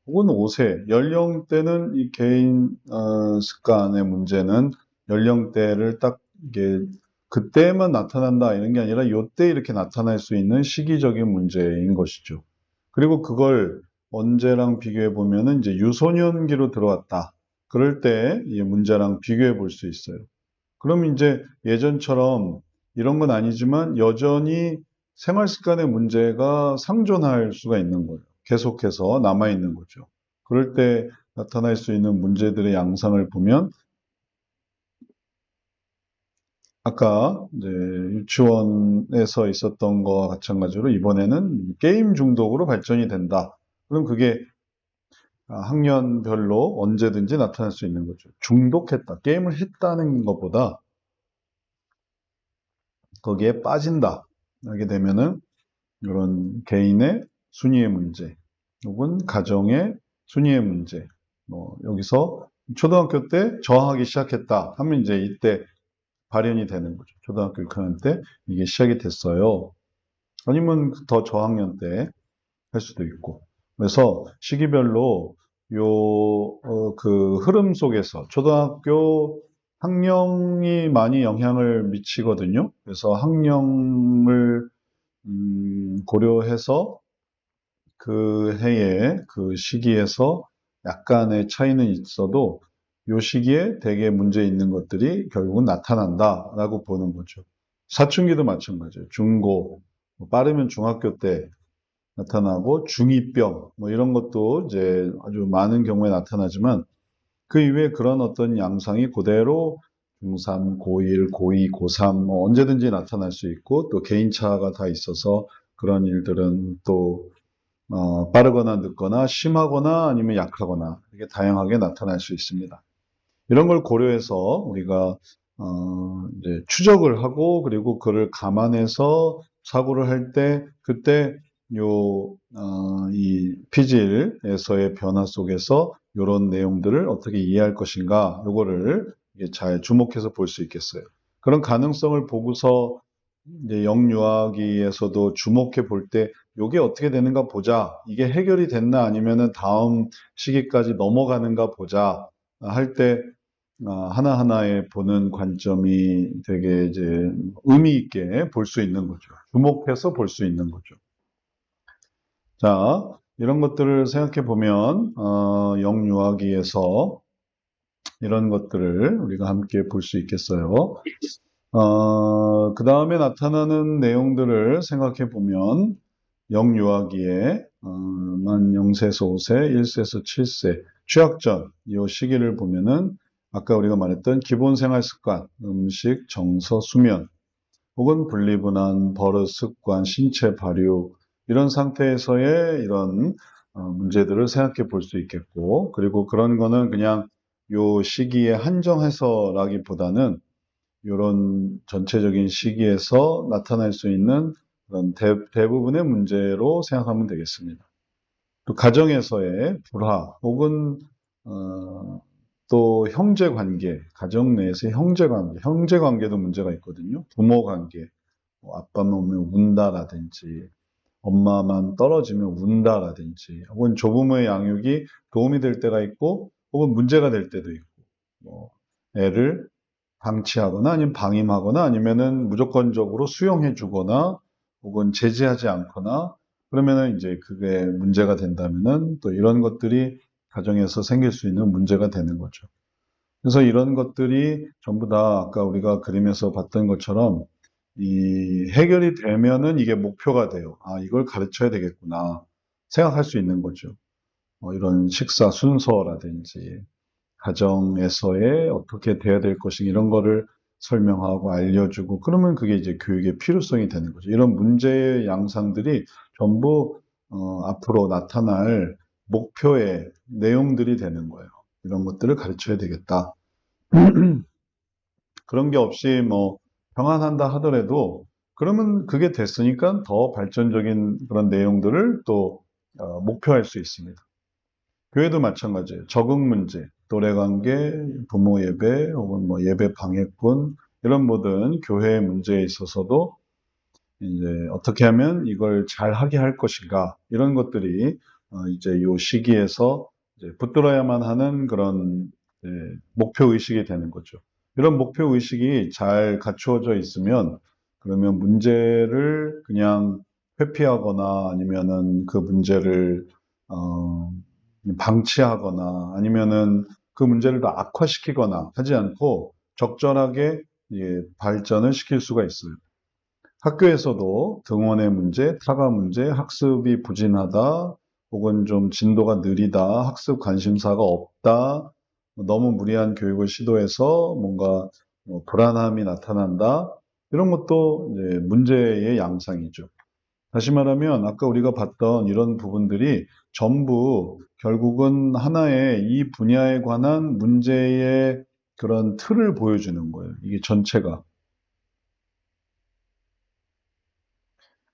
혹은 5세, 연령대는 이 개인 습관의 문제는 연령대를 딱 이게 그때만 나타난다 이런 게 아니라 요때 이렇게 나타날 수 있는 시기적인 문제인 것이죠. 그리고 그걸 언제랑 비교해 보면은 이제 유소년기로 들어왔다. 그럴 때 이 문제랑 비교해 볼 수 있어요. 그럼 이제 예전처럼 이런 건 아니지만 여전히 생활 습관의 문제가 상존할 수가 있는 거예요. 계속해서 남아 있는 거죠. 그럴 때 나타날 수 있는 문제들의 양상을 보면 아까 이제 유치원에서 있었던 거와 마찬가지로 이번에는 게임 중독으로 발전이 된다. 그럼 그게 학년별로 언제든지 나타날 수 있는 거죠. 중독했다. 게임을 했다는 것보다 거기에 빠진다. 하게 되면은 이런 개인의 순위의 문제, 혹은 가정의 순위의 문제. 뭐 여기서 초등학교 때 저항하기 시작했다 하면 이제 이때 발현이 되는 거죠. 초등학교 6학년 때 이게 시작이 됐어요. 아니면 더 저학년 때 할 수도 있고. 그래서 시기별로 그 흐름 속에서 초등학교 학령이 많이 영향을 미치거든요. 그래서 학령을 고려해서 그 해에 그 시기에서 약간의 차이는 있어도 요 시기에 대개 문제 있는 것들이 결국은 나타난다라고 보는 거죠. 사춘기도 마찬가지예요. 중고, 뭐 빠르면 중학교 때 나타나고 중2병 뭐 이런 것도 이제 아주 많은 경우에 나타나지만 그 이후에 그런 어떤 양상이 그대로 중3, 고1, 고2, 고3 뭐 언제든지 나타날 수 있고 또 개인차가 다 있어서 그런 일들은 또 빠르거나 늦거나 심하거나 아니면 약하거나 이게 다양하게 나타날 수 있습니다. 이런 걸 고려해서 우리가 이제 추적을 하고 그리고 그를 감안해서 사고를 할 때 그때 이 피질에서의 변화 속에서 이런 내용들을 어떻게 이해할 것인가 요거를 잘 주목해서 볼 수 있겠어요. 그런 가능성을 보고서 이제 영유아기에서도 주목해 볼 때 요게 어떻게 되는가 보자. 이게 해결이 됐나 아니면은 다음 시기까지 넘어가는가 보자 할때 하나하나에 보는 관점이 되게 이제 의미 있게 볼 수 있는 거죠. 주목해서 볼 수 있는 거죠. 자, 이런 것들을 생각해 보면, 영유아기에서 이런 것들을 우리가 함께 볼 수 있겠어요. 그 다음에 나타나는 내용들을 생각해 보면, 영유아기에, 만 0세에서 5세, 1세에서 7세, 취학전, 이 시기를 보면은, 아까 우리가 말했던 기본 생활 습관, 음식, 정서, 수면, 혹은 분리분한, 버릇, 습관, 신체 발육, 이런 상태에서의 이런 문제들을 생각해 볼 수 있겠고, 그리고 그런 거는 그냥 요 시기에 한정해서라기보다는 이런 전체적인 시기에서 나타날 수 있는 그런 대부분의 문제로 생각하면 되겠습니다. 또 가정에서의 불화 혹은 또 형제 관계, 가정 내에서의 형제 관계도 문제가 있거든요. 부모 관계, 뭐 아빠만 오면 운다라든지 엄마만 떨어지면 운다라든지 혹은 조부모의 양육이 도움이 될 때가 있고 혹은 문제가 될 때도 있고 뭐 애를 방치하거나 아니면 방임하거나 아니면은 무조건적으로 수용해 주거나 혹은 제지하지 않거나 그러면은 이제 그게 문제가 된다면은 또 이런 것들이 가정에서 생길 수 있는 문제가 되는 거죠. 그래서 이런 것들이 전부 다 아까 우리가 그림에서 봤던 것처럼 이 해결이 되면은 이게 목표가 돼요. 아, 이걸 가르쳐야 되겠구나. 생각할 수 있는 거죠. 이런 식사 순서라든지 가정에서의 어떻게 돼야 될 것인가 이런 거를 설명하고 알려주고 그러면 그게 이제 교육의 필요성이 되는 거죠. 이런 문제의 양상들이 전부 앞으로 나타날 목표의 내용들이 되는 거예요. 이런 것들을 가르쳐야 되겠다. 그런 게 없이 뭐 평안한다 하더라도 그러면 그게 됐으니까 더 발전적인 그런 내용들을 또 목표할 수 있습니다. 교회도 마찬가지예요. 적응 문제, 또래 관계, 부모 예배, 혹은 뭐 예배 방해꾼, 이런 모든 교회의 문제에 있어서도 이제 어떻게 하면 이걸 잘 하게 할 것인가, 이런 것들이 이제 요 시기에서 이제 붙들어야만 하는 그런 목표 의식이 되는 거죠. 이런 목표 의식이 잘 갖추어져 있으면 그러면 문제를 그냥 회피하거나 아니면은 그 문제를 어, 방치하거나 아니면은 그 문제를 더 악화시키거나 하지 않고 적절하게 발전을 시킬 수가 있어요. 학교에서도 등원의 문제, 타가 문제, 학습이 부진하다, 혹은 좀 진도가 느리다, 학습 관심사가 없다, 너무 무리한 교육을 시도해서 뭔가 불안함이 나타난다, 이런 것도 이제 문제의 양상이죠. 다시 말하면 아까 우리가 봤던 이런 부분들이 전부 결국은 하나의 이 분야에 관한 문제의 그런 틀을 보여주는 거예요. 이게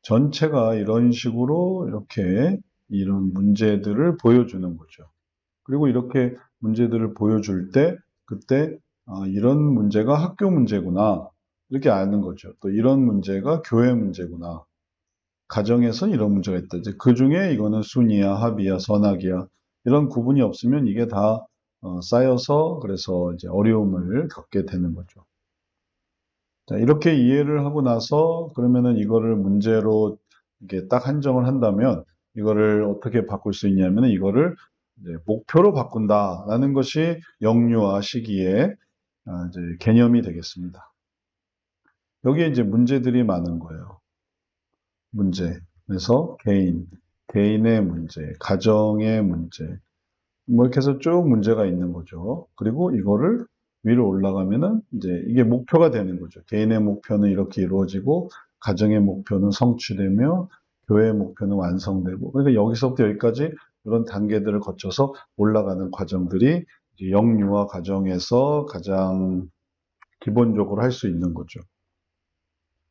전체가 이런 식으로 이렇게 이런 문제들을 보여주는 거죠. 그리고 이렇게 문제들을 보여줄 때 그때 이런 문제가 학교 문제구나 이렇게 아는 거죠. 또 이런 문제가 교회 문제구나. 가정에서 이런 문제가 있다. 이제 그 중에 이거는 순이야, 합이야, 선악이야 이런 구분이 없으면 이게 다 쌓여서 그래서 이제 어려움을 겪게 되는 거죠. 자, 이렇게 이해를 하고 나서 그러면은 이거를 문제로 이게 딱 한정을 한다면 이거를 어떻게 바꿀 수 있냐면은 이거를 이제 목표로 바꾼다라는 것이 영유아 시기의 이제 개념이 되겠습니다. 여기에 이제 문제들이 많은 거예요. 문제. 그래서 개인의 문제, 가정의 문제, 뭐 이렇게 해서 쭉 문제가 있는 거죠. 그리고 이거를 위로 올라가면은 이제 이게 목표가 되는 거죠. 개인의 목표는 이렇게 이루어지고, 가정의 목표는 성취되며, 교회의 목표는 완성되고, 그러니까 여기서부터 여기까지 이런 단계들을 거쳐서 올라가는 과정들이 영유아 과정에서 가장 기본적으로 할 수 있는 거죠.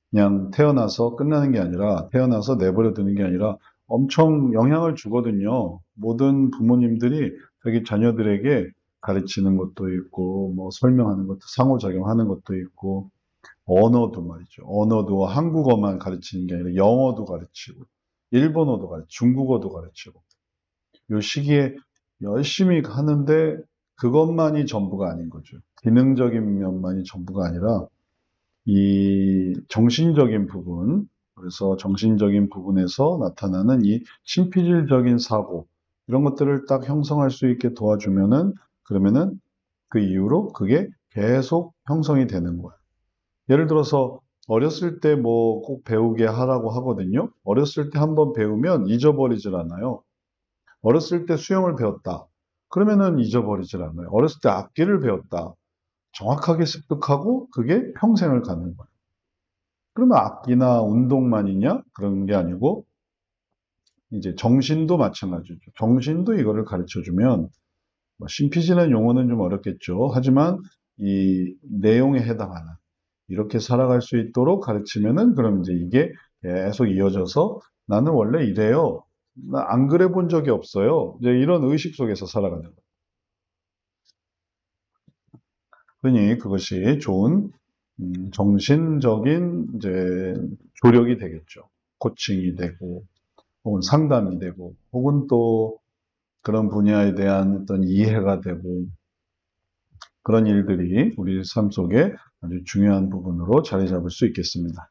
그냥 태어나서 끝나는 게 아니라, 태어나서 내버려 두는 게 아니라 엄청 영향을 주거든요. 모든 부모님들이 자기 자녀들에게 가르치는 것도 있고, 뭐 설명하는 것도, 상호작용하는 것도 있고, 언어도 말이죠. 언어도 한국어만 가르치는 게 아니라 영어도 가르치고, 일본어도 가르치고, 중국어도 가르치고. 이 시기에 열심히 하는데 그것만이 전부가 아닌 거죠. 기능적인 면만이 전부가 아니라 이 정신적인 부분, 그래서 정신적인 부분에서 나타나는 이 신피질적인 사고, 이런 것들을 딱 형성할 수 있게 도와주면은, 그러면은 그 이후로 그게 계속 형성이 되는 거예요. 예를 들어서 어렸을 때 뭐 꼭 배우게 하라고 하거든요. 어렸을 때 한번 배우면 잊어버리질 않아요. 어렸을 때 수영을 배웠다. 그러면은 잊어버리질 않아요. 어렸을 때 악기를 배웠다. 정확하게 습득하고 그게 평생을 가는 거예요. 그러면 악기나 운동만이냐? 그런 게 아니고, 이제 정신도 마찬가지죠. 정신도 이거를 가르쳐 주면, 뭐 신피지는 용어는 좀 어렵겠죠. 하지만 이 내용에 해당하는, 이렇게 살아갈 수 있도록 가르치면은, 그럼 이제 이게 계속 이어져서 나는 원래 이래요. 나 안 그래 본 적이 없어요. 이제 이런 의식 속에서 살아가는 거예요. 그러니 그것이 좋은 정신적인 이제 조력이 되겠죠. 코칭이 되고, 혹은 상담이 되고, 혹은 또 그런 분야에 대한 어떤 이해가 되고, 그런 일들이 우리 삶 속에 아주 중요한 부분으로 자리 잡을 수 있겠습니다.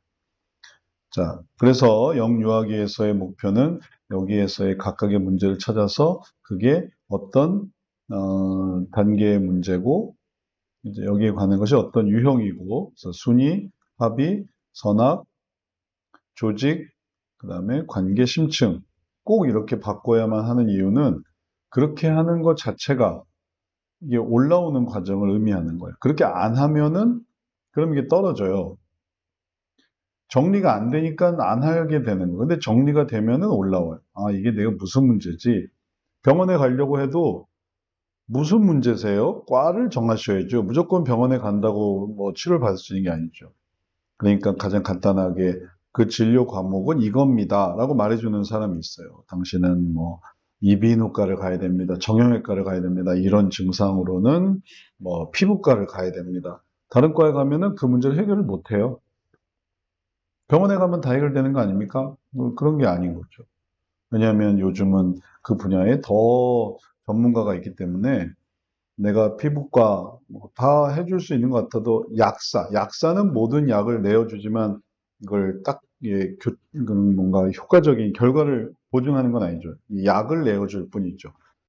자, 그래서 영유아기에서의 목표는 여기에서의 각각의 문제를 찾아서 그게 어떤 단계의 문제고, 이제 여기에 관한 것이 어떤 유형이고, 그래서 순위, 합의, 선악, 조직, 그 다음에 관계 심층, 꼭 이렇게 바꿔야만 하는 이유는 그렇게 하는 것 자체가 이게 올라오는 과정을 의미하는 거예요. 그렇게 안 하면은 그럼 이게 떨어져요. 정리가 안 되니까 안 하게 되는 거예요. 근데 정리가 되면은 올라와요. 아, 이게 내가 무슨 문제지? 병원에 가려고 해도 무슨 문제세요? 과를 정하셔야죠. 무조건 병원에 간다고 뭐 치료를 받을 수 있는 게 아니죠. 그러니까 가장 간단하게 그 진료 과목은 이겁니다라고 말해주는 사람이 있어요. 당신은 뭐 이비인후과를 가야 됩니다. 정형외과를 가야 됩니다. 이런 증상으로는 뭐 피부과를 가야 됩니다. 다른 과에 가면은 그 문제를 해결을 못 해요. 병원에 가면 다 해결되는 거 아닙니까? 뭐 그런 게 아닌 거죠. 왜냐하면 요즘은 그 분야에 더 전문가가 있기 때문에 내가 피부과 뭐다 해줄 수 있는 것 같아도 약사는 모든 약을 내어주지만 이걸 딱 뭔가 효과적인 결과를 보증하는 건 아니죠. 이 약을 내어줄 뿐이죠.